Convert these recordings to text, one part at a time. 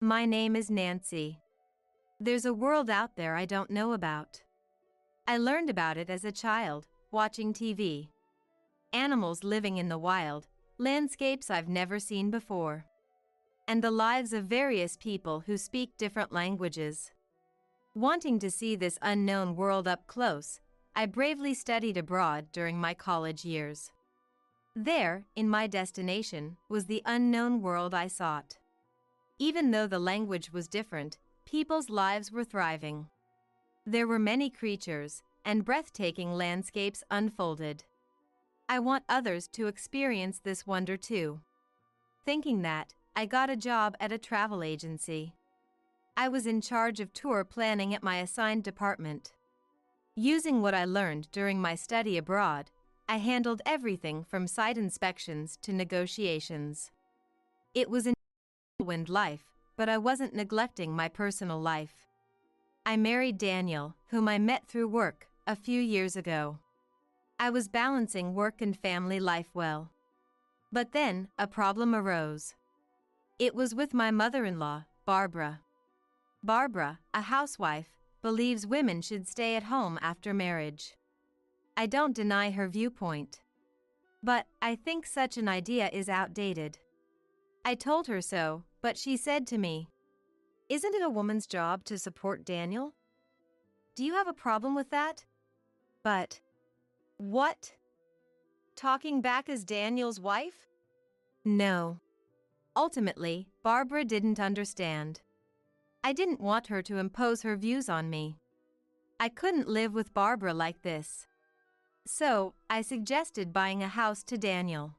My name is Nancy. There's a world out there I don't know about. I learned about it as a child, watching TV. Animals living in the wild, landscapes I've never seen before, and the lives of various people who speak different languages. Wanting to see this unknown world up close, I bravely studied abroad during my college years. There, in my destination, was the unknown world I sought. Even though the language was different, people's lives were thriving. There were many creatures, and breathtaking landscapes unfolded. I want others to experience this wonder too. Thinking that, I got a job at a travel agency. I was in charge of tour planning at my assigned department. Using what I learned during my study abroad, I handled everything from site inspections to negotiations. It was a whirlwind life, but I wasn't neglecting my personal life. I married Daniel, whom I met through work, a few years ago. I was balancing work and family life well. But then, a problem arose. It was with my mother-in-law, Barbara. Barbara, a housewife, believes women should stay at home after marriage. I don't deny her viewpoint. But I think such an idea is outdated. I told her so, but she said to me, "Isn't it a woman's job to support Daniel? Do you have a problem with that?" But, what? Talking back as Daniel's wife? No. Ultimately, Barbara didn't understand. I didn't want her to impose her views on me. I couldn't live with Barbara like this. So, I suggested buying a house to Daniel.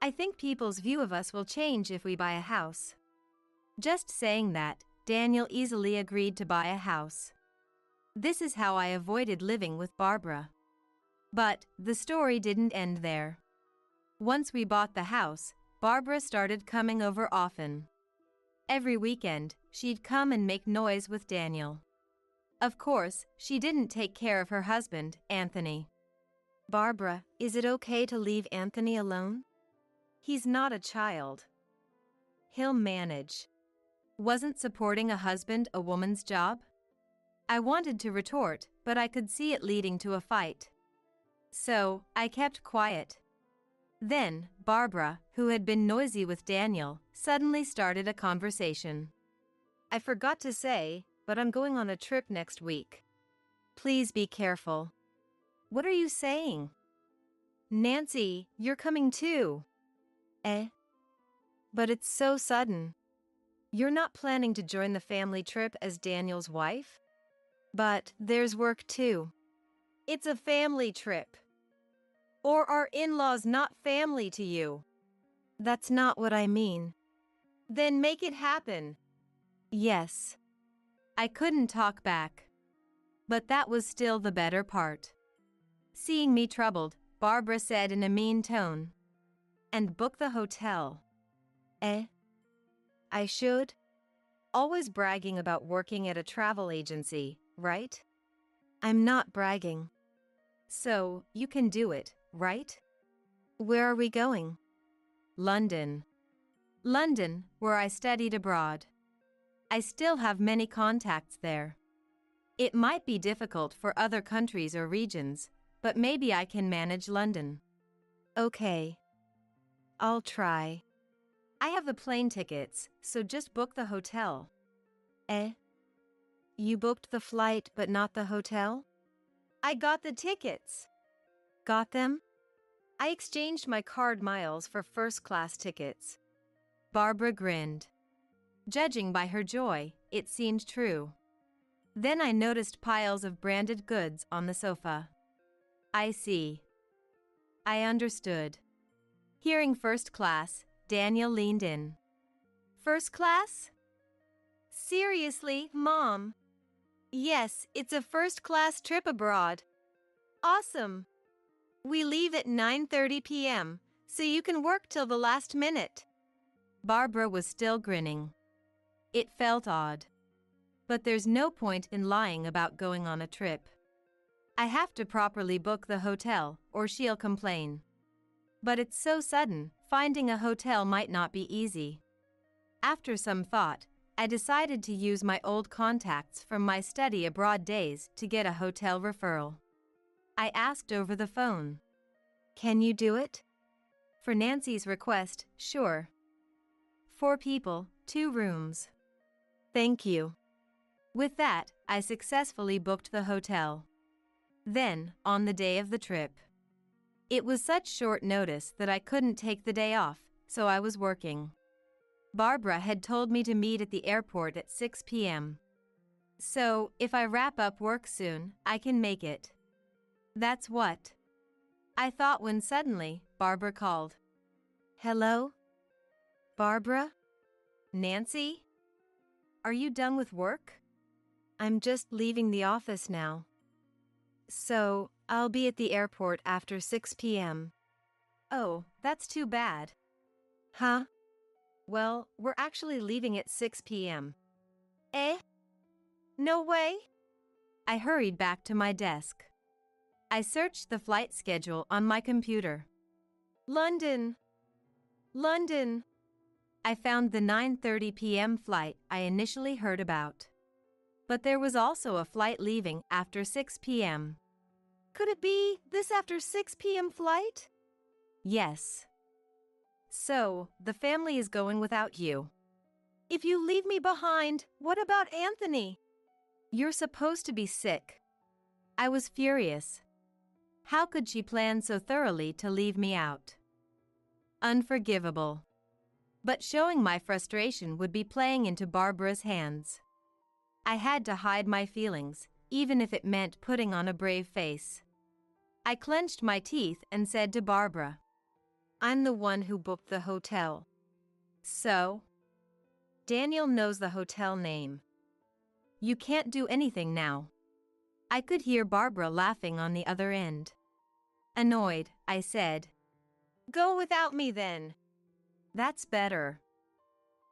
I think people's view of us will change if we buy a house. Just saying that, Daniel easily agreed to buy a house. This is how I avoided living with Barbara. But the story didn't end there. Once we bought the house, Barbara started coming over often. Every weekend, she'd come and make noise with Daniel. Of course, she didn't take care of her husband, Anthony. "Barbara, is it okay to leave Anthony alone? He's not a child. He'll manage." Wasn't supporting a husband a woman's job? I wanted to retort, but I could see it leading to a fight. So, I kept quiet. Then, Barbara, who had been noisy with Daniel, suddenly started a conversation. "I forgot to say, but I'm going on a trip next week. Please be careful." "What are you saying?" "Nancy, you're coming too." "Eh? But it's so sudden. You're not planning to join the family trip as Daniel's wife?" "But there's work too." "It's a family trip. Or are in-laws not family to you?" "That's not what I mean." "Then make it happen." "Yes." I couldn't talk back. But that was still the better part. Seeing me troubled, Barbara said in a mean tone, "And book the hotel." "Eh? I should?" Always bragging about working at a travel agency, right? "I'm not bragging." "So, you can do it, right?" "Where are we going?" "London." London, where I studied abroad. I still have many contacts there. It might be difficult for other countries or regions, but maybe I can manage London. "Okay. I'll try." "I have the plane tickets, so just book the hotel." "Eh? You booked the flight but not the hotel?" "I got the tickets." "Got them?" "I exchanged my card miles for first-class tickets." Barbara grinned. Judging by her joy, it seemed true. Then I noticed piles of branded goods on the sofa. "I see." I understood. Hearing first class, Daniel leaned in. "First class? Seriously, Mom?" "Yes, it's a first-class trip abroad." "Awesome. We leave at 9:30 p.m., so you can work till the last minute." Barbara was still grinning. It felt odd. But there's no point in lying about going on a trip. I have to properly book the hotel, or she'll complain. But it's so sudden, finding a hotel might not be easy. After some thought, I decided to use my old contacts from my study abroad days to get a hotel referral. I asked over the phone, "Can you do it?" For Nancy's request, "Sure. 4 people, 2 rooms." "Thank you." With that, I successfully booked the hotel. Then, on the day of the trip, it was such short notice that I couldn't take the day off, so I was working. Barbara had told me to meet at the airport at 6 p.m. So, if I wrap up work soon, I can make it. That's what I thought when suddenly, Barbara called. "Hello? Barbara? Nancy? Are you done with work? I'm just leaving the office now. So, I'll be at the airport after 6 p.m. "Oh, that's too bad." "Huh? Well, we're actually leaving at 6 p.m. "Eh? No way?" I hurried back to my desk. I searched the flight schedule on my computer. London. London. I found the 9:30 p.m. flight I initially heard about. But there was also a flight leaving after 6 p.m. Could it be this after 6 p.m. flight? Yes. So, the family is going without you. If you leave me behind, what about Anthony? You're supposed to be sick. I was furious. How could she plan so thoroughly to leave me out? Unforgivable. But showing my frustration would be playing into Barbara's hands. I had to hide my feelings, even if it meant putting on a brave face. I clenched my teeth and said to Barbara, "I'm the one who booked the hotel." "So?" "Daniel knows the hotel name. You can't do anything now." I could hear Barbara laughing on the other end. Annoyed, I said, "Go without me then." "That's better.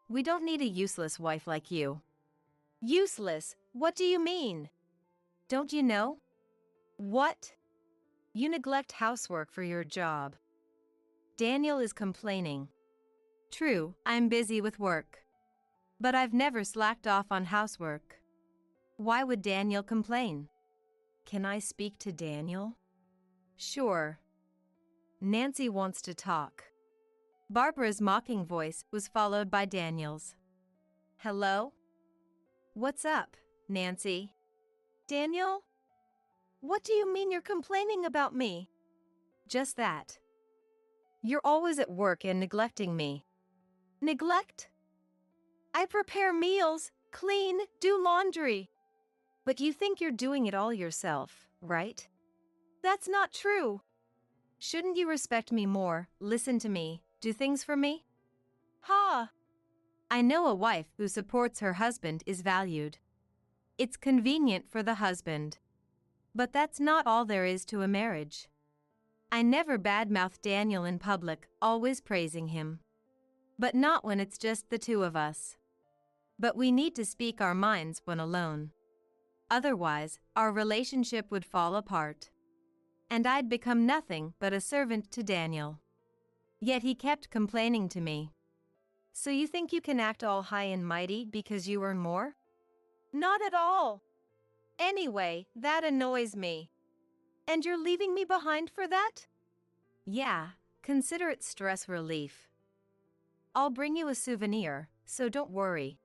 We don't need a useless wife like you." "Useless? What do you mean?" "Don't you know?" "What?" "You neglect housework for your job. Daniel is complaining." "True, I'm busy with work. But I've never slacked off on housework. Why would Daniel complain?" "Can I speak to Daniel?" "Sure." "Nancy wants to talk." Barbara's mocking voice was followed by Daniel's. "Hello? What's up, Nancy?" "Daniel? What do you mean you're complaining about me?" "Just that. You're always at work and neglecting me." "Neglect? I prepare meals, clean, do laundry." "But you think you're doing it all yourself, right?" "That's not true." "Shouldn't you respect me more, listen to me, do things for me?" "Ha! I know a wife who supports her husband is valued. It's convenient for the husband. But that's not all there is to a marriage. I never badmouth Daniel in public, always praising him. But not when it's just the two of us. But we need to speak our minds when alone. Otherwise, our relationship would fall apart. And I'd become nothing but a servant to Daniel. Yet he kept complaining to me. "So you think you can act all high and mighty because you earn more?" "Not at all. Anyway, that annoys me." "And you're leaving me behind for that?" "Yeah, consider it stress relief. I'll bring you a souvenir, so don't worry."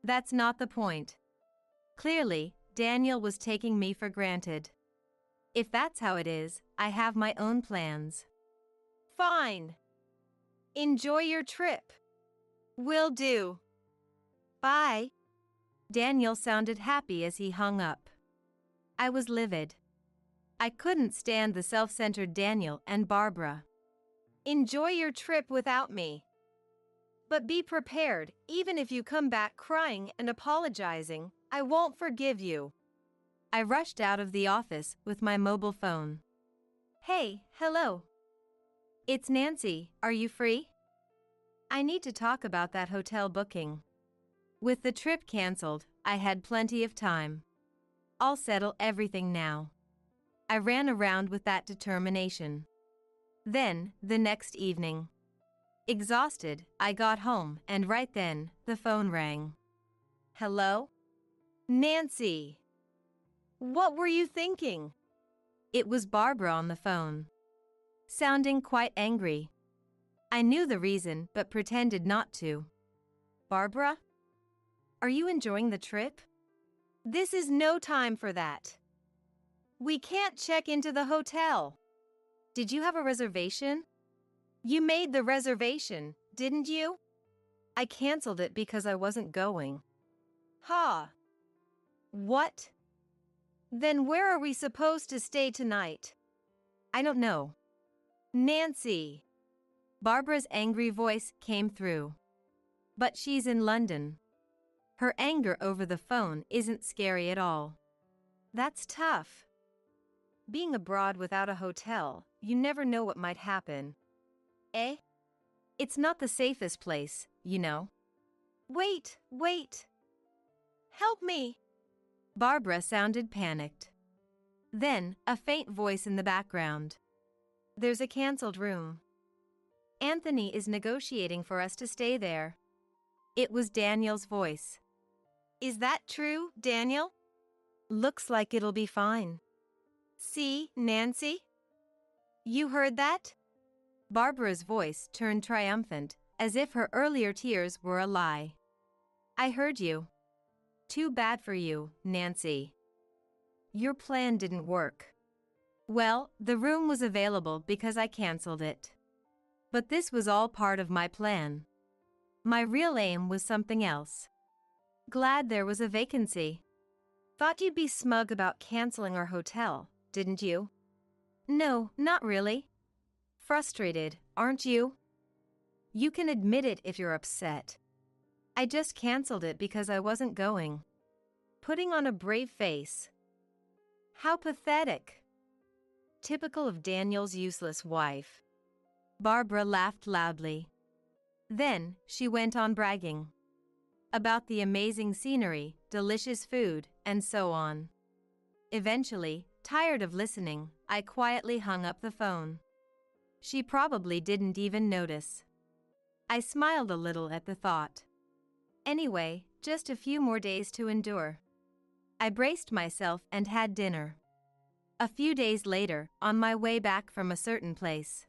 That's not the point. Clearly, Daniel was taking me for granted. If that's how it is, I have my own plans. "Fine. Enjoy your trip." "Will do. Bye." Daniel sounded happy as he hung up. I was livid. I couldn't stand the self-centered Daniel and Barbara. "Enjoy your trip without me. But be prepared, even if you come back crying and apologizing, I won't forgive you." I rushed out of the office with my mobile phone. "Hey, hello. It's Nancy, are you free? I need to talk about that hotel booking." With the trip canceled, I had plenty of time. I'll settle everything now. I ran around with that determination. Then, the next evening, exhausted, I got home and right then, the phone rang. Hello? Nancy. What were you thinking? It was Barbara on the phone, sounding quite angry. I knew the reason but pretended not to. Barbara? Are you enjoying the trip? This is no time for that. We can't check into the hotel. Did you have a reservation? You made the reservation, didn't you? I canceled it because I wasn't going. Ha! What? Then where are we supposed to stay tonight? I don't know. Nancy. Barbara's angry voice came through. But she's in London. Her anger over the phone isn't scary at all. That's tough. Being abroad without a hotel, you never know what might happen. Eh? It's not the safest place, you know. Wait. Help me. Barbara sounded panicked. Then, a faint voice in the background. There's a canceled room. Anthony is negotiating for us to stay there. It was Daniel's voice. Is that true, Daniel? Looks like it'll be fine. See, Nancy? You heard that? Barbara's voice turned triumphant, as if her earlier tears were a lie. I heard you. Too bad for you, Nancy. Your plan didn't work. Well, the room was available because I canceled it. But this was all part of my plan. My real aim was something else. Glad there was a vacancy. Thought you'd be smug about canceling our hotel, didn't you? No, not really. Frustrated, aren't you? You can admit it if you're upset. I just canceled it because I wasn't going. Putting on a brave face. How pathetic. Typical of Daniel's useless wife. Barbara laughed loudly. Then, she went on bragging. About the amazing scenery, delicious food, and so on. Eventually, tired of listening, I quietly hung up the phone. She probably didn't even notice. I smiled a little at the thought. Anyway, just a few more days to endure. I braced myself and had dinner. A few days later, on my way back from a certain place.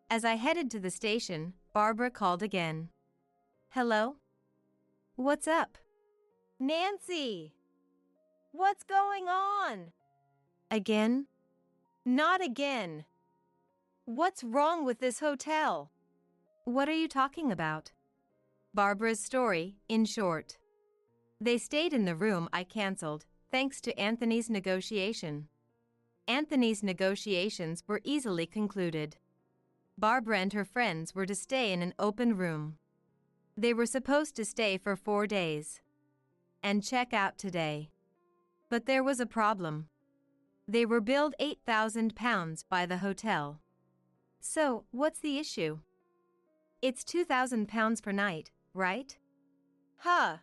As I headed to the station, Barbara called again. Hello? What's up? Nancy! What's going on? Again? Not again. What's wrong with this hotel? What are you talking about? Barbara's story, in short. They stayed in the room I canceled, thanks to Anthony's negotiation. Anthony's negotiations were easily concluded. Barbara and her friends were to stay in an open room. They were supposed to stay for 4 days. And check out today. But there was a problem. They were billed £8,000 by the hotel. So, what's the issue? It's £2,000 per night, right? Huh.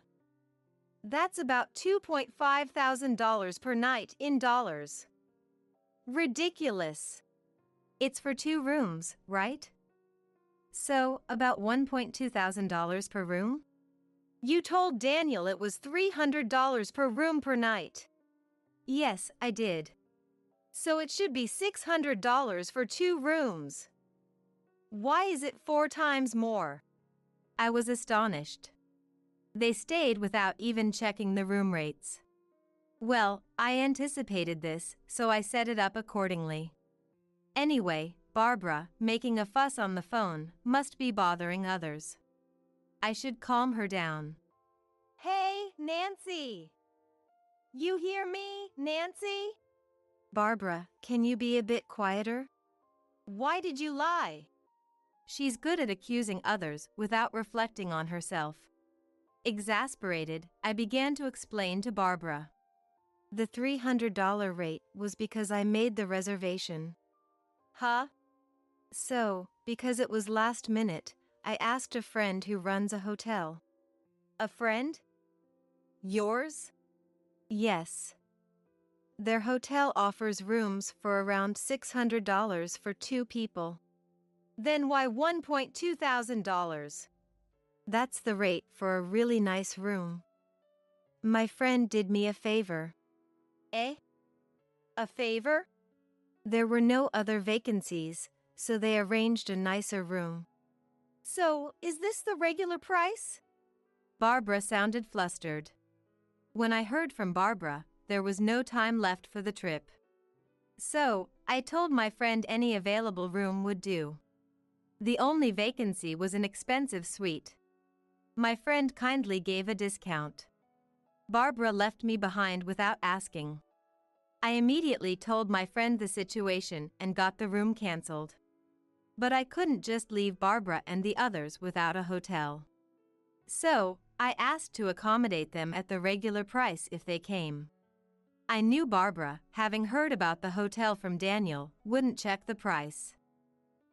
That's about $2,500 per night in dollars. Ridiculous. It's for 2 rooms, right? So, about $1,200 per room? You told Daniel it was $300 per room per night. Yes, I did. So it should be $600 for 2 rooms. Why is it 4 times more? I was astonished. They stayed without even checking the room rates. Well, I anticipated this, so I set it up accordingly. Anyway, Barbara, making a fuss on the phone, must be bothering others. I should calm her down. Hey, Nancy! You hear me, Nancy? Barbara, can you be a bit quieter? Why did you lie? She's good at accusing others without reflecting on herself. Exasperated, I began to explain to Barbara. The $300 rate was because I made the reservation. Huh? So, because it was last minute, I asked a friend who runs a hotel. A friend? Yours? Yes. Their hotel offers rooms for around $600 for 2 people. Then why $1,200? That's the rate for a really nice room. My friend did me a favor. Eh? A favor? There were no other vacancies, so they arranged a nicer room. So, is this the regular price? Barbara sounded flustered. When I heard from Barbara, there was no time left for the trip. So, I told my friend any available room would do. The only vacancy was an expensive suite. My friend kindly gave a discount. Barbara left me behind without asking. I immediately told my friend the situation and got the room cancelled. But I couldn't just leave Barbara and the others without a hotel. So, I asked to accommodate them at the regular price if they came. I knew Barbara, having heard about the hotel from Daniel, wouldn't check the price.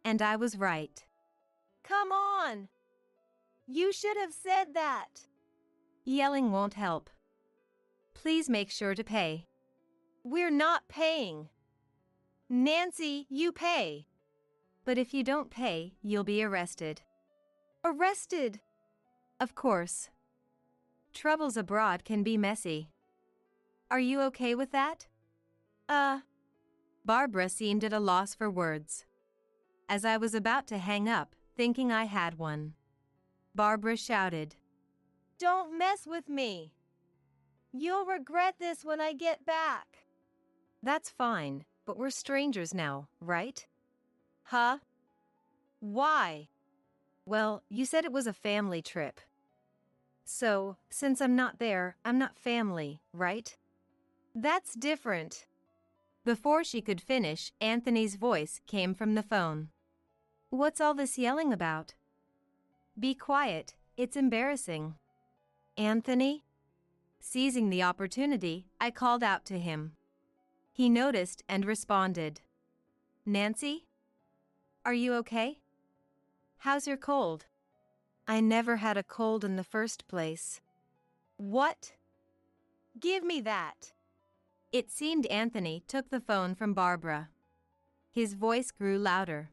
And I was right. Come on! You should have said that. Yelling won't help. Please make sure to pay. We're not paying. Nancy, you pay. But if you don't pay, you'll be arrested. Arrested? Of course. Troubles abroad can be messy. Are you okay with that? Barbara seemed at a loss for words. As I was about to hang up, thinking I had one, Barbara shouted, Don't mess with me. You'll regret this when I get back. That's fine, but we're strangers now, right? Huh? Why? Well, you said it was a family trip. So, since I'm not there, I'm not family, right? That's different. Before she could finish, Anthony's voice came from the phone. What's all this yelling about? Be quiet, it's embarrassing. Anthony? Seizing the opportunity, I called out to him. He noticed and responded. Nancy? Are you okay? How's your cold? I never had a cold in the first place. What? Give me that. It seemed Anthony took the phone from Barbara. His voice grew louder.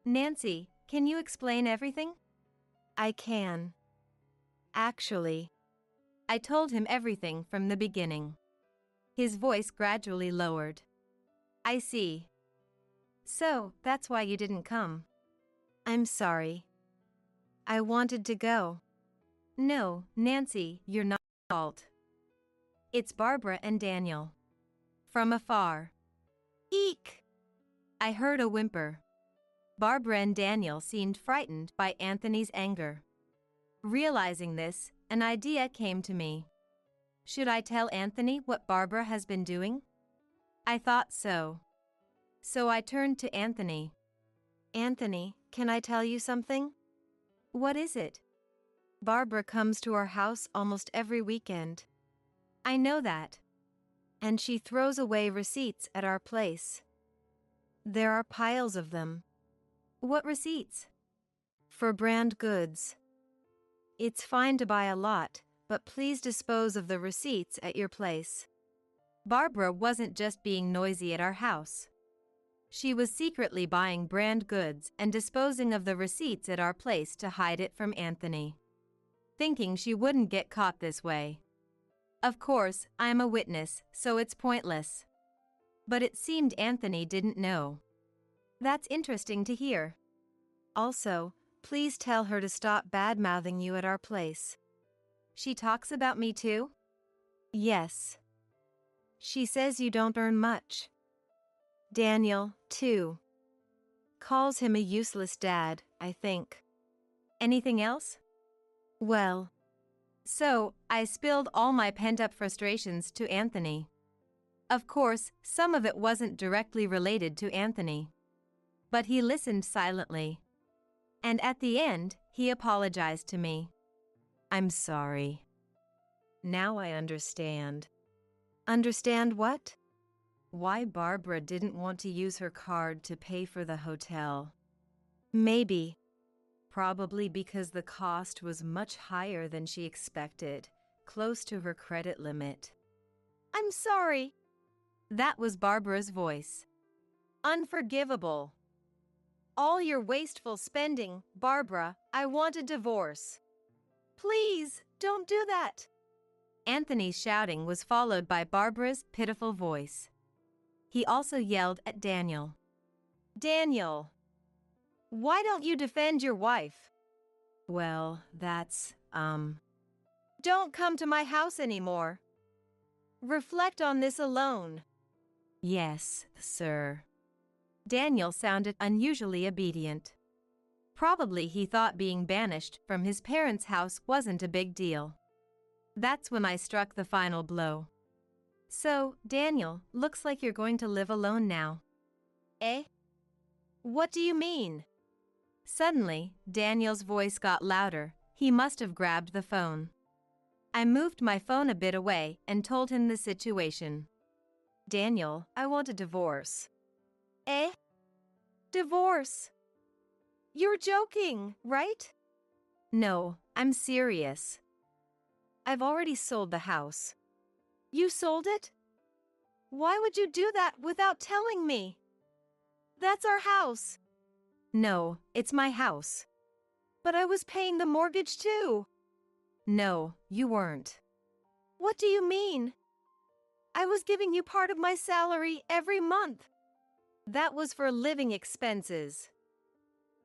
Nancy, can you explain everything? I can. Actually, I told him everything from the beginning. His voice gradually lowered. I see. So, that's why you didn't come. I'm sorry. I wanted to go. No, Nancy, you're not at fault. It's Barbara and Daniel. From afar. Eek! I heard a whimper. Barbara and Daniel seemed frightened by Anthony's anger. Realizing this, an idea came to me. Should I tell Anthony what Barbara has been doing? I thought so. So I turned to Anthony. Anthony, can I tell you something? What is it? Barbara comes to our house almost every weekend. I know that. And she throws away receipts at our place. There are piles of them. What receipts? For brand goods. It's fine to buy a lot, but please dispose of the receipts at your place. Barbara wasn't just being noisy at our house. She was secretly buying brand goods and disposing of the receipts at our place to hide it from Anthony, thinking she wouldn't get caught this way. Of course, I'm a witness, so it's pointless. But it seemed Anthony didn't know. That's interesting to hear. Also, please tell her to stop bad-mouthing you at our place. She talks about me too? Yes. She says you don't earn much. Daniel, too. Calls him a useless dad, I think. Anything else? Well, so I spilled all my pent-up frustrations to Anthony. Of course, some of it wasn't directly related to Anthony. But he listened silently. And at the end, he apologized to me. I'm sorry. Now I understand. Understand what? Why Barbara didn't want to use her card to pay for the hotel. Maybe. Probably because the cost was much higher than she expected, close to her credit limit. I'm sorry. That was Barbara's voice. Unforgivable. All your wasteful spending, Barbara, I want a divorce. Please, don't do that. Anthony's shouting was followed by Barbara's pitiful voice. He also yelled at Daniel. Daniel, why don't you defend your wife? Well, that's, Don't come to my house anymore. Reflect on this alone. Yes, sir. Daniel sounded unusually obedient. Probably he thought being banished from his parents' house wasn't a big deal. That's when I struck the final blow. So, Daniel, looks like you're going to live alone now. Eh? What do you mean? Suddenly, Daniel's voice got louder. He must have grabbed the phone. I moved my phone a bit away and told him the situation. Daniel, I want a divorce. Eh? Divorce? You're joking, right? No, I'm serious. I've already sold the house. You sold it? Why would you do that without telling me? That's our house. No, it's my house. But I was paying the mortgage too. No, you weren't. What do you mean? I was giving you part of my salary every month. That was for living expenses.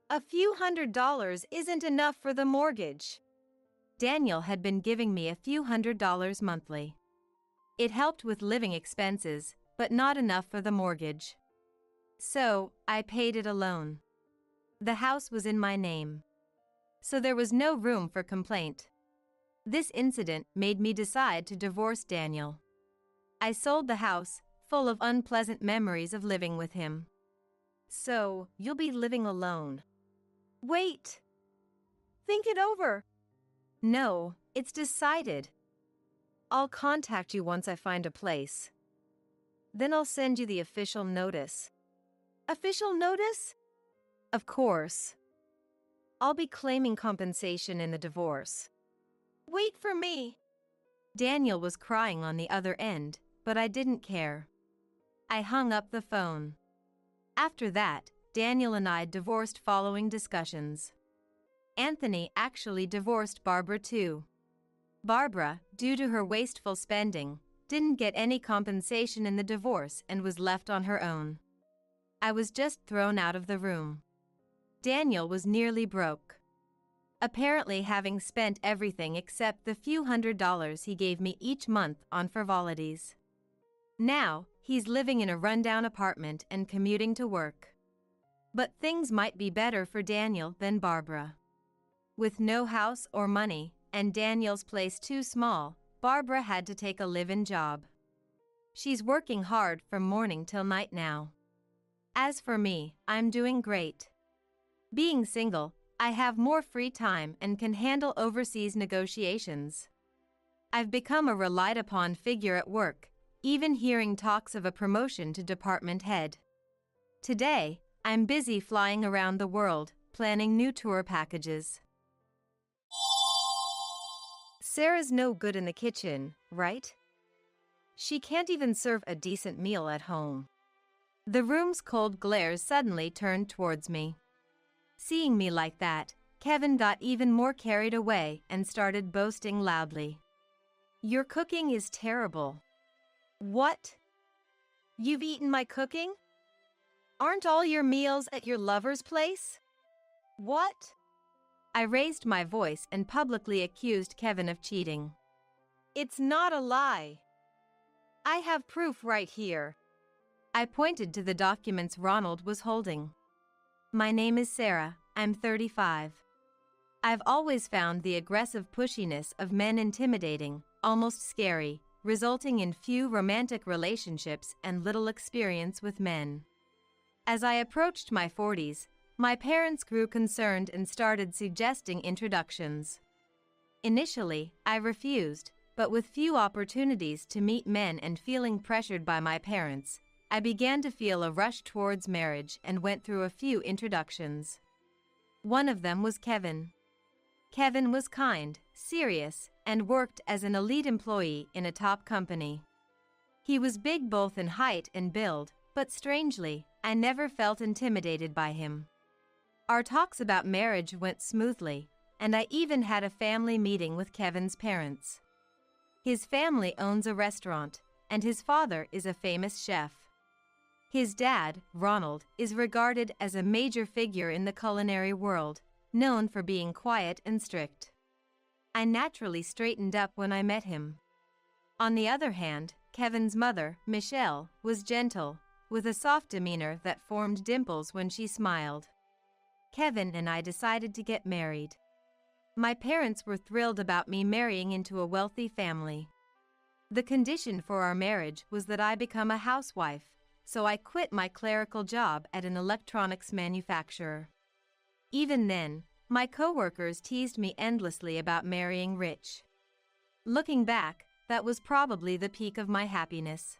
A few $100s isn't enough for the mortgage. Daniel had been giving me a few $100s monthly. It helped with living expenses, but not enough for the mortgage. So, I paid it alone. The house was in my name. So there was no room for complaint. This incident made me decide to divorce Daniel. I sold the house, full of unpleasant memories of living with him. So, you'll be living alone. Wait. Think it over. No, it's decided. I'll contact you once I find a place. Then I'll send you the official notice. Official notice? Of course. I'll be claiming compensation in the divorce. Wait for me. Daniel was crying on the other end, but I didn't care. I hung up the phone. After that, Daniel and I divorced following discussions. Anthony actually divorced Barbara too. Barbara, due to her wasteful spending, didn't get any compensation in the divorce and was left on her own. I was just thrown out of the room. Daniel was nearly broke. Apparently having spent everything except the few $100s he gave me each month on frivolities. Now, he's living in a rundown apartment and commuting to work. But things might be better for Daniel than Barbara. With no house or money, and Daniel's place too small, Barbara had to take a live-in job. She's working hard from morning till night now. As for me, I'm doing great. Being single, I have more free time and can handle overseas negotiations. I've become a relied-upon figure at work, even hearing talks of a promotion to department head. Today, I'm busy flying around the world, planning new tour packages. Sarah's no good in the kitchen, right? She can't even serve a decent meal at home. The room's cold glares suddenly turned towards me. Seeing me like that, Kevin got even more carried away and started boasting loudly. Your cooking is terrible. What? You've eaten my cooking? Aren't all your meals at your lover's place? What? I raised my voice and publicly accused Kevin of cheating. It's not a lie. I have proof right here. I pointed to the documents Ronald was holding. My name is Sarah, I'm 35. I've always found the aggressive pushiness of men intimidating, almost scary, resulting in few romantic relationships and little experience with men. As I approached my 40s, my parents grew concerned and started suggesting introductions. Initially, I refused, but with few opportunities to meet men and feeling pressured by my parents, I began to feel a rush towards marriage and went through a few introductions. One of them was Kevin. Kevin was kind, serious, and worked as an elite employee in a top company. He was big both in height and build, but strangely, I never felt intimidated by him. Our talks about marriage went smoothly, and I even had a family meeting with Kevin's parents. His family owns a restaurant, and his father is a famous chef. His dad, Ronald, is regarded as a major figure in the culinary world, known for being quiet and strict. I naturally straightened up when I met him. On the other hand, Kevin's mother, Michelle, was gentle, with a soft demeanor that formed dimples when she smiled. Kevin and I decided to get married. My parents were thrilled about me marrying into a wealthy family. The condition for our marriage was that I become a housewife, so I quit my clerical job at an electronics manufacturer. Even then, my coworkers teased me endlessly about marrying rich. Looking back, that was probably the peak of my happiness.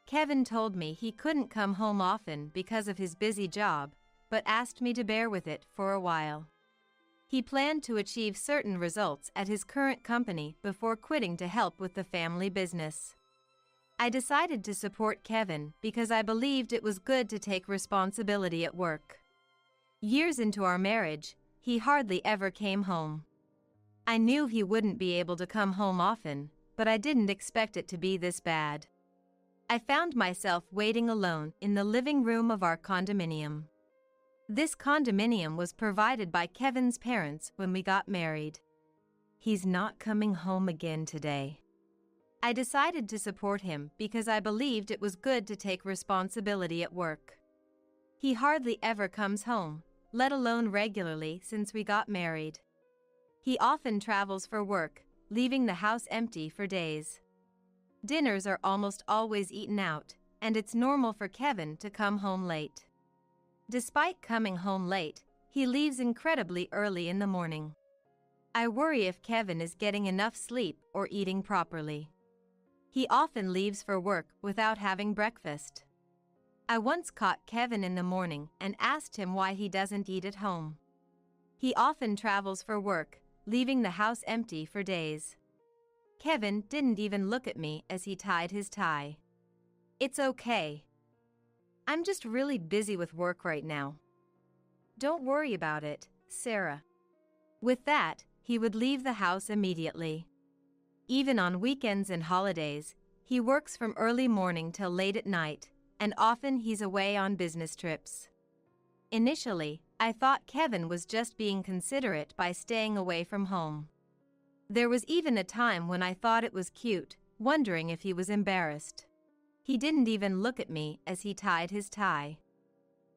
Kevin told me he couldn't come home often because of his busy job, but asked me to bear with it for a while. He planned to achieve certain results at his current company before quitting to help with the family business. I decided to support Kevin because I believed it was good to take responsibility at work. Years into our marriage, he hardly ever came home. I knew he wouldn't be able to come home often, but I didn't expect it to be this bad. I found myself waiting alone in the living room of our condominium. This condominium was provided by Kevin's parents when we got married. He's not coming home again today. I decided to support him because I believed it was good to take responsibility at work. He hardly ever comes home, let alone regularly, since we got married. He often travels for work, leaving the house empty for days. Dinners are almost always eaten out, and it's normal for Kevin to come home late. Despite coming home late, he leaves incredibly early in the morning. I worry if Kevin is getting enough sleep or eating properly. He often leaves for work without having breakfast. I once caught Kevin in the morning and asked him why he doesn't eat at home. He often travels for work, leaving the house empty for days. Kevin didn't even look at me as he tied his tie. It's okay. I'm just really busy with work right now. Don't worry about it, Sarah. With that, he would leave the house immediately. Even on weekends and holidays, he works from early morning till late at night, and often he's away on business trips. Initially, I thought Kevin was just being considerate by staying away from home. There was even a time when I thought it was cute, wondering if he was embarrassed. He didn't even look at me as he tied his tie.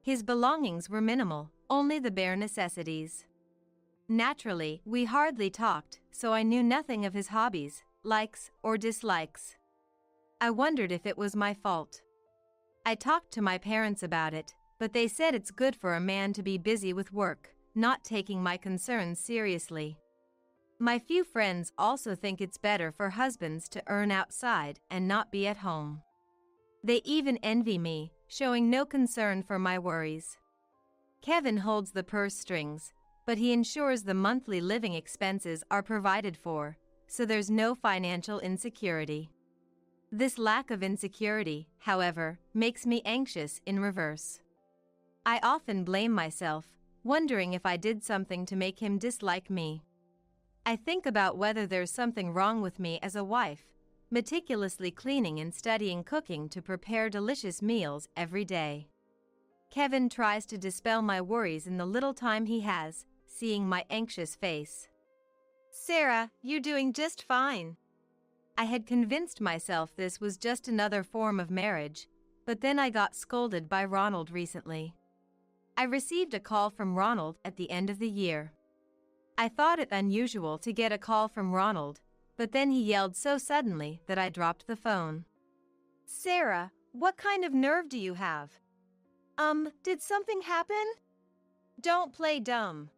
His belongings were minimal, only the bare necessities. Naturally, we hardly talked, so I knew nothing of his hobbies, likes, or dislikes. I wondered if it was my fault. I talked to my parents about it, but they said it's good for a man to be busy with work, not taking my concerns seriously. My few friends also think it's better for husbands to earn outside and not be at home. They even envy me, showing no concern for my worries. Kevin holds the purse strings, but he ensures the monthly living expenses are provided for, so there's no financial insecurity. This lack of insecurity, however, makes me anxious in reverse. I often blame myself, wondering if I did something to make him dislike me. I think about whether there's something wrong with me as a wife, meticulously cleaning and studying cooking to prepare delicious meals every day. Kevin tries to dispel my worries in the little time he has, seeing my anxious face. Sarah, you're doing just fine. I had convinced myself this was just another form of marriage, but then I got scolded by Ronald recently. I received a call from Ronald at the end of the year. I thought it unusual to get a call from Ronald, but then he yelled so suddenly that I dropped the phone. Sarah, what kind of nerve do you have? Did something happen? Don't play dumb.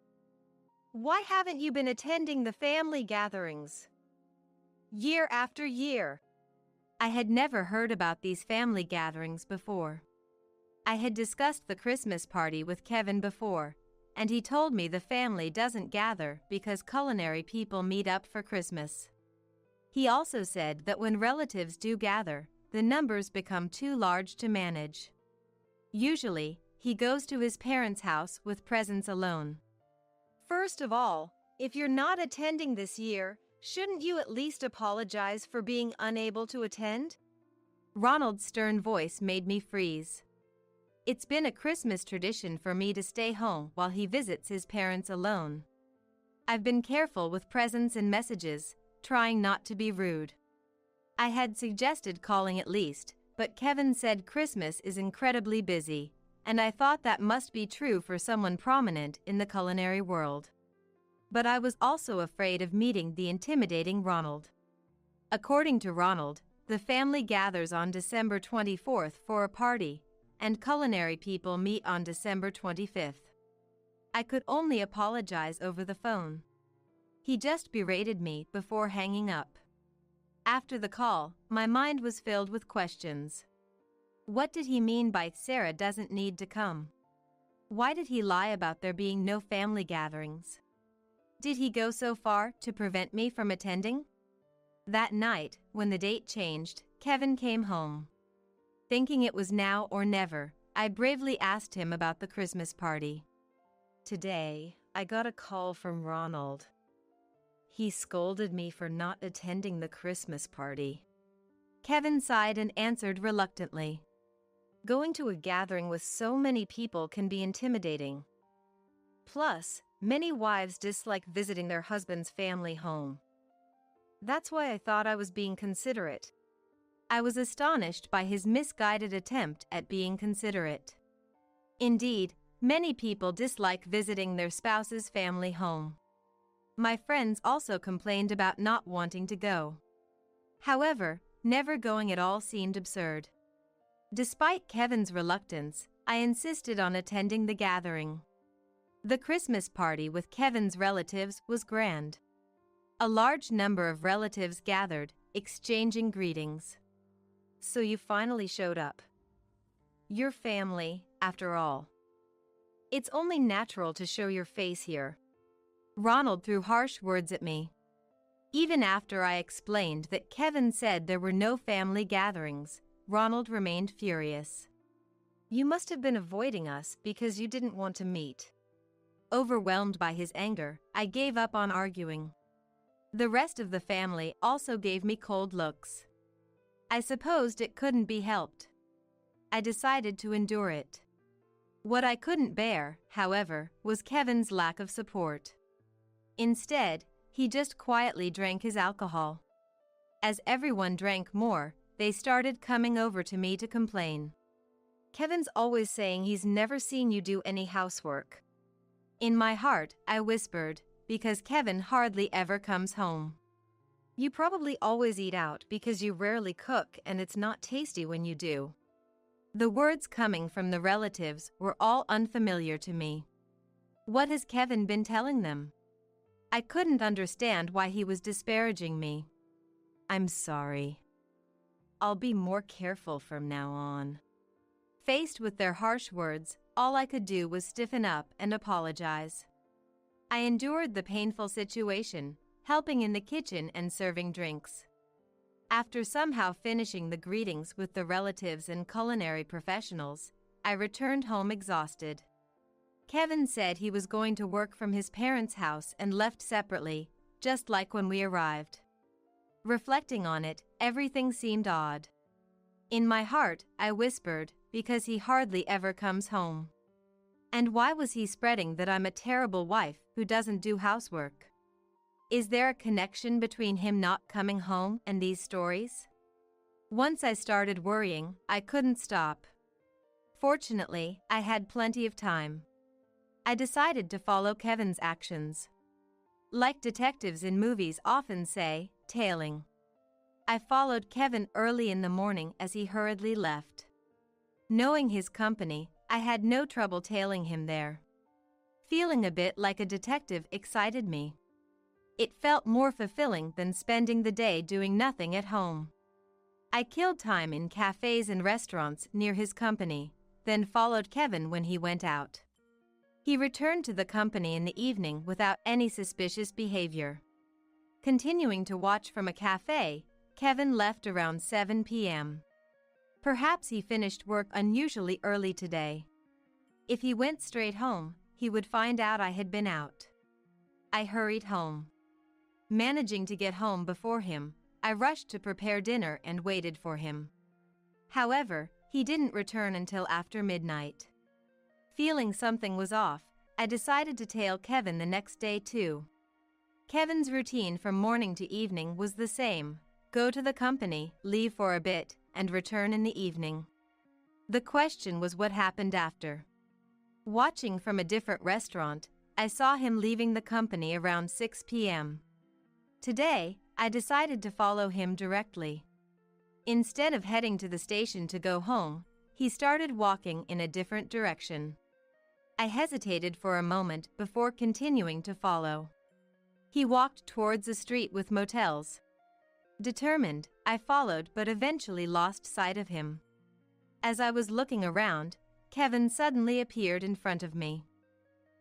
Why haven't you been attending the family gatherings? Year after year. I had never heard about these family gatherings before. I had discussed the Christmas party with Kevin before, and he told me the family doesn't gather because culinary people meet up for Christmas. He also said that when relatives do gather, the numbers become too large to manage. Usually, he goes to his parents' house with presents alone. First of all, if you're not attending this year, Shouldn't you at least apologize for being unable to attend? Ronald's stern voice made me freeze. It's been a Christmas tradition for me to stay home while he visits his parents alone. I've been careful with presents and messages, trying not to be rude. I had suggested calling at least, but Kevin said Christmas is incredibly busy, and I thought that must be true for someone prominent in the culinary world. But I was also afraid of meeting the intimidating Ronald. According to Ronald, the family gathers on December 24th for a party, and culinary people meet on December 25th. I could only apologize over the phone. He just berated me before hanging up. After the call, my mind was filled with questions. What did he mean by Sarah doesn't need to come? Why did he lie about there being no family gatherings? Did he go so far to prevent me from attending? That night, when the date changed, Kevin came home. Thinking it was now or never, I bravely asked him about the Christmas party. Today, I got a call from Ronald. He scolded me for not attending the Christmas party. Kevin sighed and answered reluctantly. Going to a gathering with so many people can be intimidating. Plus, many wives dislike visiting their husband's family home. That's why I thought I was being considerate. I was astonished by his misguided attempt at being considerate. Indeed, many people dislike visiting their spouse's family home. My friends also complained about not wanting to go. However, never going at all seemed absurd. Despite Kevin's reluctance, I insisted on attending the gathering. The Christmas party with Kevin's relatives was grand. A large number of relatives gathered, exchanging greetings. So you finally showed up. Your family, after all. It's only natural to show your face here. Ronald threw harsh words at me. Even after I explained that Kevin said there were no family gatherings, Ronald remained furious. You must have been avoiding us because you didn't want to meet. Overwhelmed by his anger, I gave up on arguing. The rest of the family also gave me cold looks. I supposed it couldn't be helped. I decided to endure it. What I couldn't bear, however, was Kevin's lack of support. Instead, he just quietly drank his alcohol. As everyone drank more, they started coming over to me to complain. Kevin's always saying he's never seen you do any housework. In my heart, I whispered, because Kevin hardly ever comes home. You probably always eat out because you rarely cook and it's not tasty when you do. The words coming from the relatives were all unfamiliar to me. What has Kevin been telling them? I couldn't understand why he was disparaging me. I'm sorry. I'll be more careful from now on. Faced with their harsh words, all I could do was stiffen up and apologize. I endured the painful situation, helping in the kitchen and serving drinks. After somehow finishing the greetings with the relatives and culinary professionals, I returned home exhausted. Kevin said he was going to work from his parents' house and left separately, just like when we arrived. Reflecting on it, everything seemed odd. In my heart, I whispered, because he hardly ever comes home. And why was he spreading that I'm a terrible wife who doesn't do housework? Is there a connection between him not coming home and these stories? Once I started worrying, I couldn't stop. Fortunately, I had plenty of time. I decided to follow Kevin's actions. Like detectives in movies often say, tailing. I followed Kevin early in the morning as he hurriedly left. Knowing his company, I had no trouble tailing him there. Feeling a bit like a detective excited me. It felt more fulfilling than spending the day doing nothing at home. I killed time in cafes and restaurants near his company, then followed Kevin when he went out. He returned to the company in the evening without any suspicious behavior. Continuing to watch from a cafe, Kevin left around 7 p.m. Perhaps he finished work unusually early today. If he went straight home, he would find out I had been out. I hurried home. Managing to get home before him, I rushed to prepare dinner and waited for him. However, he didn't return until after midnight. Feeling something was off, I decided to tail Kevin the next day too. Kevin's routine from morning to evening was the same: go to the company, leave for a bit, and return in the evening. The question was what happened after. Watching from a different restaurant, I saw him leaving the company around 6 p.m. Today, I decided to follow him directly. Instead of heading to the station to go home, he started walking in a different direction. I hesitated for a moment before continuing to follow. He walked towards a street with motels. Determined, I followed but eventually lost sight of him. As I was looking around, Kevin suddenly appeared in front of me.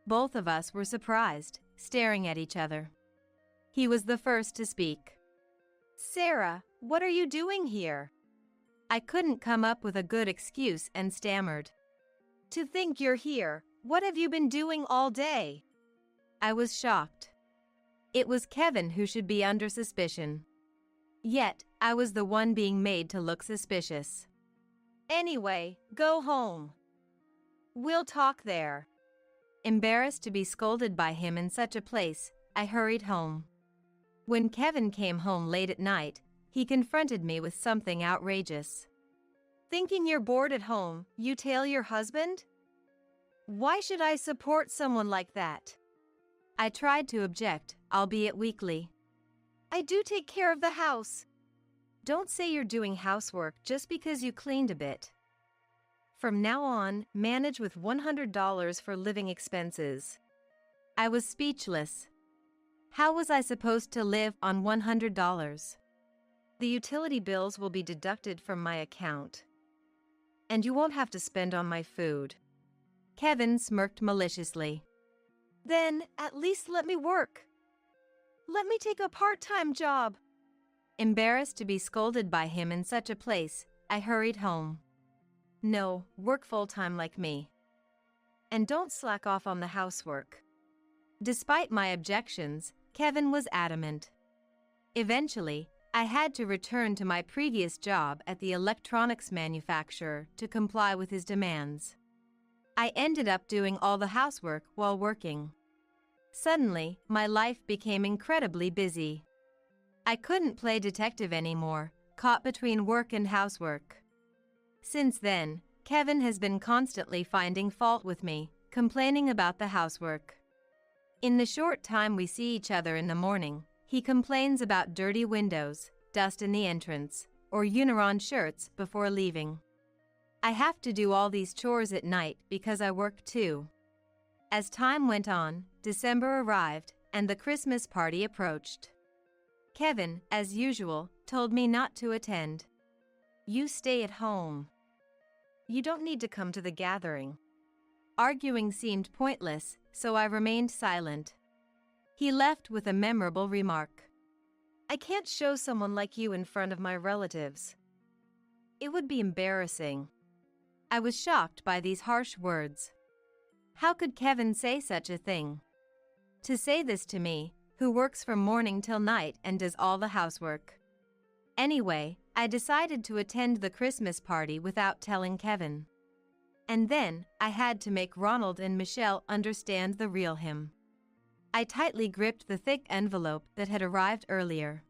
Both of us were surprised, staring at each other. He was the first to speak. Sarah, what are you doing here? I couldn't come up with a good excuse and stammered. To think you're here, what have you been doing all day? I was shocked. It was Kevin who should be under suspicion. Yet, I was the one being made to look suspicious. Anyway, go home. We'll talk there. Embarrassed to be scolded by him in such a place, I hurried home. When Kevin came home late at night, he confronted me with something outrageous. Thinking you're bored at home, you tail your husband? Why should I support someone like that? I tried to object, albeit weakly. I do take care of the house. Don't say you're doing housework just because you cleaned a bit. From now on, manage with $100 for living expenses. I was speechless. How was I supposed to live on $100? The utility bills will be deducted from my account. And you won't have to spend on my food. Kevin smirked maliciously. Then, at least let me work. Let me take a part-time job. Embarrassed to be scolded by him in such a place, I hurried home. No, work full-time like me. And don't slack off on the housework. Despite my objections, Kevin was adamant. Eventually, I had to return to my previous job at the electronics manufacturer to comply with his demands. I ended up doing all the housework while working. Suddenly, my life became incredibly busy. I couldn't play detective anymore, caught between work and housework. Since then, Kevin has been constantly finding fault with me, complaining about the housework. In the short time we see each other in the morning, he complains about dirty windows, dust in the entrance, or Uniron shirts before leaving. I have to do all these chores at night because I work too. As time went on, December arrived, and the Christmas party approached. Kevin, as usual, told me not to attend. You stay at home. You don't need to come to the gathering. Arguing seemed pointless, so I remained silent. He left with a memorable remark. I can't show someone like you in front of my relatives. It would be embarrassing. I was shocked by these harsh words. How could Kevin say such a thing? To say this to me, who works from morning till night and does all the housework. Anyway, I decided to attend the Christmas party without telling Kevin. And then, I had to make Ronald and Michelle understand the real him. I tightly gripped the thick envelope that had arrived earlier.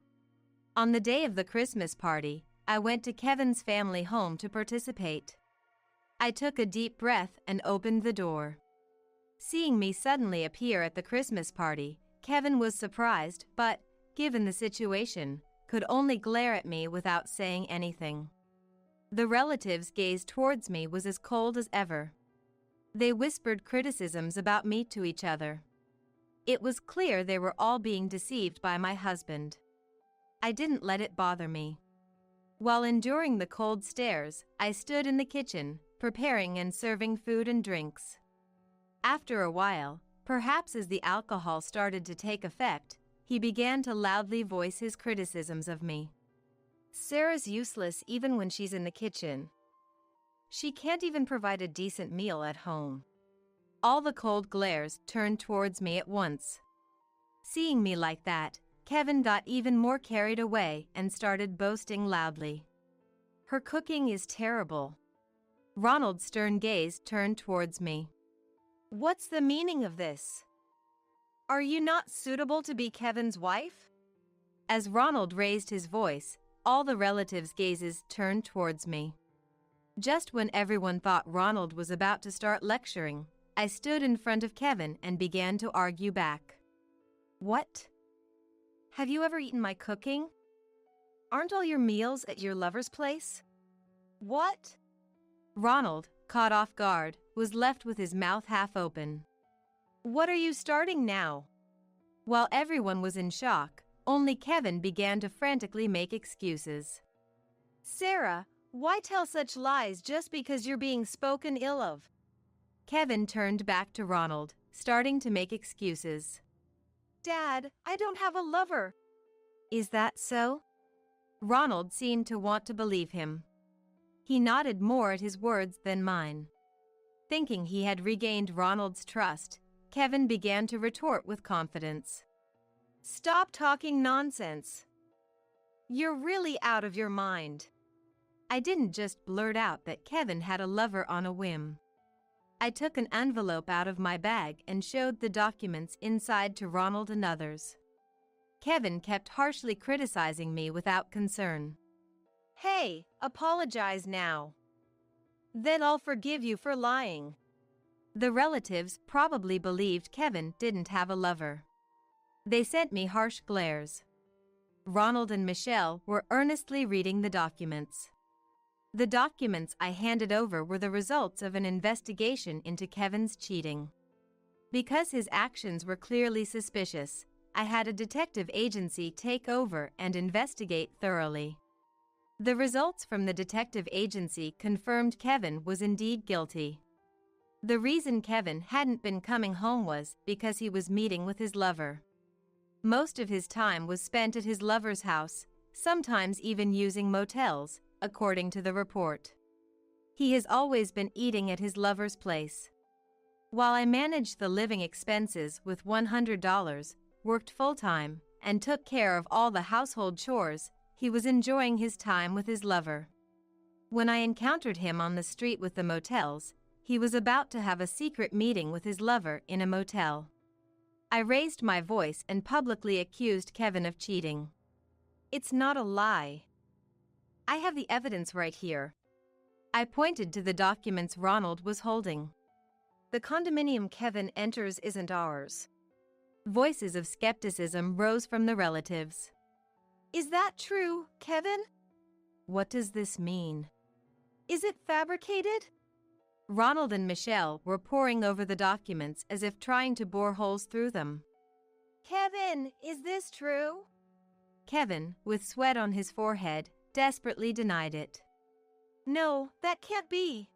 On the day of the Christmas party, I went to Kevin's family home to participate. I took a deep breath and opened the door. Seeing me suddenly appear at the Christmas party, Kevin was surprised but, given the situation, could only glare at me without saying anything. The relatives' gaze towards me was as cold as ever. They whispered criticisms about me to each other. It was clear they were all being deceived by my husband. I didn't let it bother me. While enduring the cold stares, I stood in the kitchen, preparing and serving food and drinks. After a while, perhaps as the alcohol started to take effect, he began to loudly voice his criticisms of me. Sarah's useless even when she's in the kitchen. She can't even provide a decent meal at home. All the cold glares turned towards me at once. Seeing me like that, Kevin got even more carried away and started boasting loudly. "Her cooking is terrible." Ronald's stern gaze turned towards me. What's the meaning of this? Are you not suitable to be Kevin's wife? As Ronald raised his voice, all the relatives' gazes turned towards me. Just when everyone thought Ronald was about to start lecturing, I stood in front of Kevin and began to argue back. What? Have you ever eaten my cooking? Aren't all your meals at your lover's place? What? Ronald, caught off guard, was left with his mouth half open. What are you starting now? While everyone was in shock, only Kevin began to frantically make excuses. Sarah, why tell such lies just because you're being spoken ill of? Kevin turned back to Ronald, starting to make excuses. Dad, I don't have a lover. Is that so? Ronald seemed to want to believe him. He nodded more at his words than mine. Thinking he had regained Ronald's trust, Kevin began to retort with confidence. Stop talking nonsense. You're really out of your mind. I didn't just blurt out that Kevin had a lover on a whim. I took an envelope out of my bag and showed the documents inside to Ronald and others. Kevin kept harshly criticizing me without concern. Hey, apologize now. Then I'll forgive you for lying. The relatives probably believed Kevin didn't have a lover. They sent me harsh glares. Ronald and Michelle were earnestly reading the documents. The documents I handed over were the results of an investigation into Kevin's cheating. Because his actions were clearly suspicious, I had a detective agency take over and investigate thoroughly. The results from the detective agency confirmed Kevin was indeed guilty. The reason Kevin hadn't been coming home was because he was meeting with his lover. Most of his time was spent at his lover's house, sometimes even using motels, according to the report. He has always been eating at his lover's place. While I managed the living expenses with $100, worked full-time, and took care of all the household chores, he was enjoying his time with his lover. When I encountered him on the street with the motels, he was about to have a secret meeting with his lover in a motel. I raised my voice and publicly accused Kevin of cheating. It's not a lie. I have the evidence right here. I pointed to the documents Ronald was holding. The condominium Kevin enters isn't ours. Voices of skepticism rose from the relatives. Is that true, Kevin? What does this mean? Is it fabricated? Ronald and Michelle were poring over the documents as if trying to bore holes through them. Kevin, is this true? Kevin, with sweat on his forehead, desperately denied it. No, that can't be.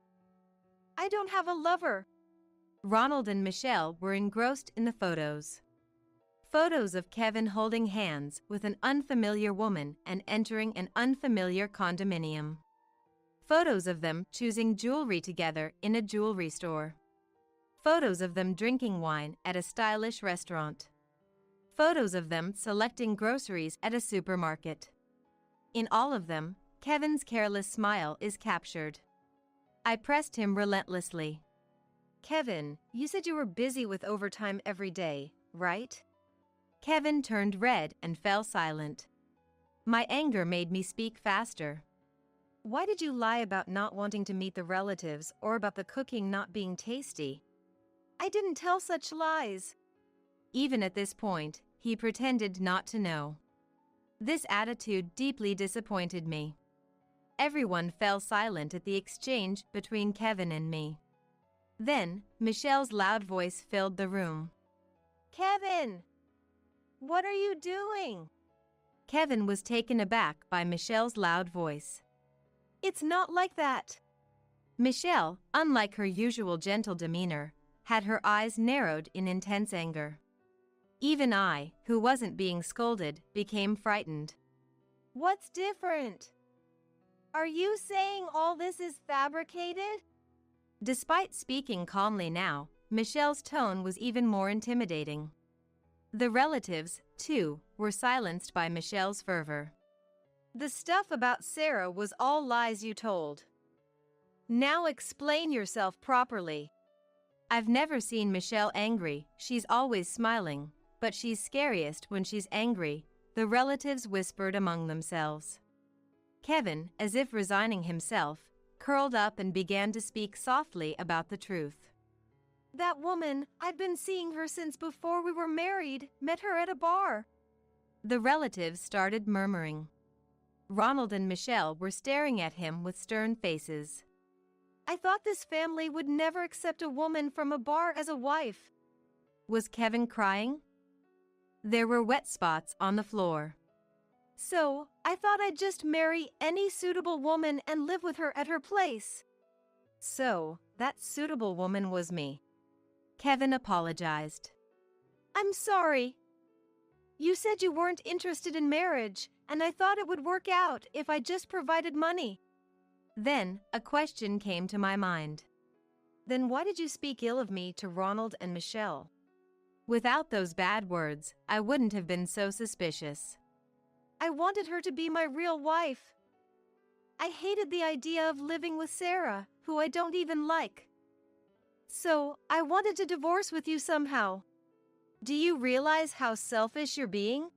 I don't have a lover. Ronald and Michelle were engrossed in the photos. Photos of Kevin holding hands with an unfamiliar woman and entering an unfamiliar condominium. Photos of them choosing jewelry together in a jewelry store. Photos of them drinking wine at a stylish restaurant. Photos of them selecting groceries at a supermarket. In all of them, Kevin's careless smile is captured. I pressed him relentlessly. Kevin, you said you were busy with overtime every day, right? Kevin turned red and fell silent. My anger made me speak faster. Why did you lie about not wanting to meet the relatives or about the cooking not being tasty? I didn't tell such lies. Even at this point, he pretended not to know. This attitude deeply disappointed me. Everyone fell silent at the exchange between Kevin and me. Then, Michelle's loud voice filled the room. Kevin! What are you doing? Kevin was taken aback by Michelle's loud voice. It's not like that. Michelle, unlike her usual gentle demeanor, had her eyes narrowed in intense anger. Even I, who wasn't being scolded, became frightened. What's different? Are you saying all this is fabricated? Despite speaking calmly now, Michelle's tone was even more intimidating. The relatives, too, were silenced by Michelle's fervor. The stuff about Sarah was all lies you told. Now explain yourself properly. I've never seen Michelle angry, she's always smiling, but she's scariest when she's angry, the relatives whispered among themselves. Kevin, as if resigning himself, curled up and began to speak softly about the truth. That woman, I'd been seeing her since before we were married, met her at a bar. The relatives started murmuring. Ronald and Michelle were staring at him with stern faces. I thought this family would never accept a woman from a bar as a wife. Was Kevin crying? There were wet spots on the floor. So, I thought I'd just marry any suitable woman and live with her at her place. So, that suitable woman was me. Kevin apologized. I'm sorry. You said you weren't interested in marriage, and I thought it would work out if I just provided money. Then, a question came to my mind. Then why did you speak ill of me to Ronald and Michelle? Without those bad words, I wouldn't have been so suspicious. I wanted her to be my real wife. I hated the idea of living with Sarah, who I don't even like. So, I wanted to divorce with you somehow. Do you realize how selfish you're being?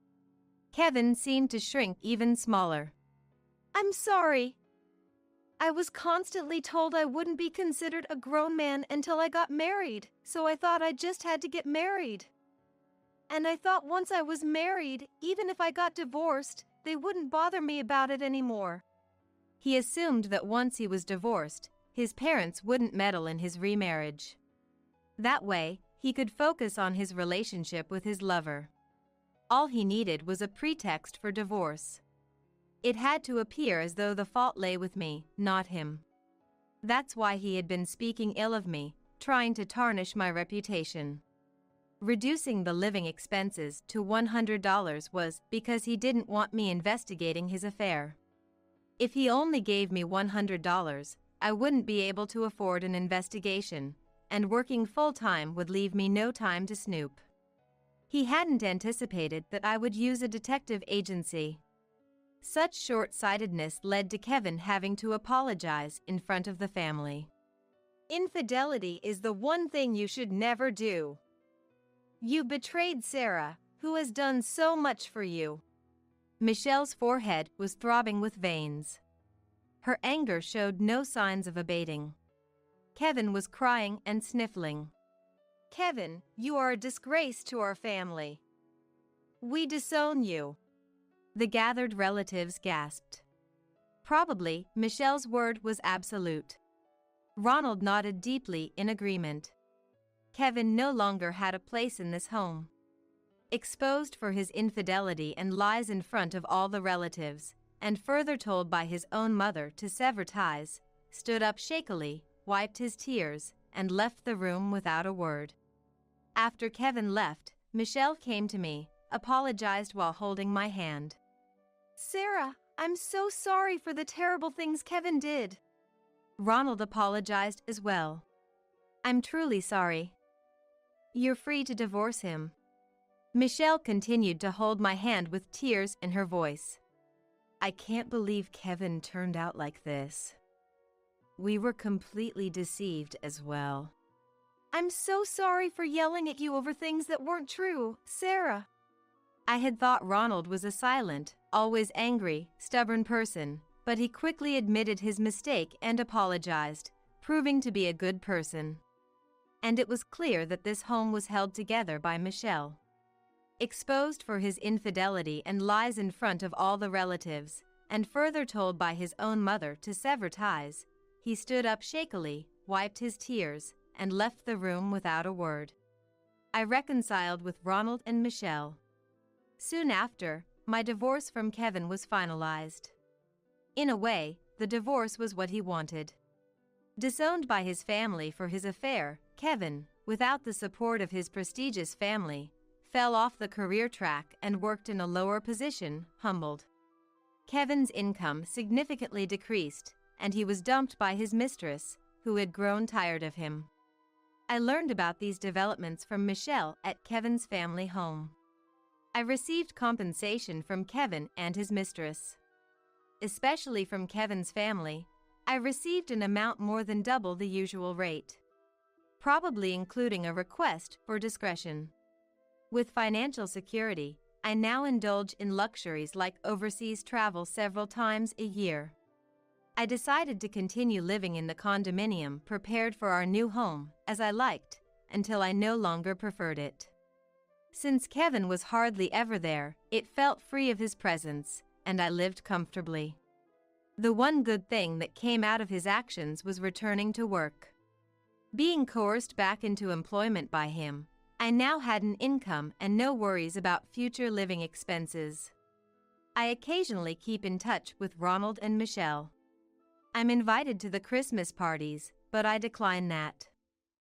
Kevin seemed to shrink even smaller. I'm sorry. I was constantly told I wouldn't be considered a grown man until I got married, so I thought I just had to get married. And I thought once I was married, even if I got divorced, they wouldn't bother me about it anymore. He assumed that once he was divorced, his parents wouldn't meddle in his remarriage. That way, he could focus on his relationship with his lover. All he needed was a pretext for divorce. It had to appear as though the fault lay with me, not him. That's why he had been speaking ill of me, trying to tarnish my reputation. Reducing the living expenses to $100 was because he didn't want me investigating his affair. If he only gave me $100, I wouldn't be able to afford an investigation, and working full-time would leave me no time to snoop. He hadn't anticipated that I would use a detective agency. Such short-sightedness led to Kevin having to apologize in front of the family. Infidelity is the one thing you should never do. You betrayed Sarah, who has done so much for you. Michelle's forehead was throbbing with veins. Her anger showed no signs of abating. Kevin was crying and sniffling. Kevin, you are a disgrace to our family. We disown you. The gathered relatives gasped. Probably, Michelle's word was absolute. Ronald nodded deeply in agreement. Kevin no longer had a place in this home. Exposed for his infidelity and lies in front of all the relatives, and further told by his own mother to sever ties, stood up shakily, wiped his tears, and left the room without a word. After Kevin left, Michelle came to me, apologized while holding my hand. Sarah, I'm so sorry for the terrible things Kevin did. Ronald apologized as well. I'm truly sorry. You're free to divorce him. Michelle continued to hold my hand with tears in her voice. I can't believe Kevin turned out like this. We were completely deceived as well. I'm so sorry for yelling at you over things that weren't true, Sarah. I had thought Ronald was a silent, always angry, stubborn person, but he quickly admitted his mistake and apologized, proving to be a good person. And it was clear that this home was held together by Michelle. Exposed for his infidelity and lies in front of all the relatives, and further told by his own mother to sever ties, he stood up shakily, wiped his tears, and left the room without a word. I reconciled with Ronald and Michelle. Soon after, my divorce from Kevin was finalized. In a way, the divorce was what he wanted. Disowned by his family for his affair, Kevin, without the support of his prestigious family, fell off the career track and worked in a lower position, humbled. Kevin's income significantly decreased, and he was dumped by his mistress, who had grown tired of him. I learned about these developments from Michelle at Kevin's family home. I received compensation from Kevin and his mistress. Especially from Kevin's family, I received an amount more than double the usual rate, probably including a request for discretion. With financial security, I now indulge in luxuries like overseas travel several times a year. I decided to continue living in the condominium prepared for our new home, as I liked, until I no longer preferred it. Since Kevin was hardly ever there, it felt free of his presence, and I lived comfortably. The one good thing that came out of his actions was returning to work. Being coerced back into employment by him, I now had an income and no worries about future living expenses. I occasionally keep in touch with Ronald and Michelle. I'm invited to the Christmas parties, but I decline that.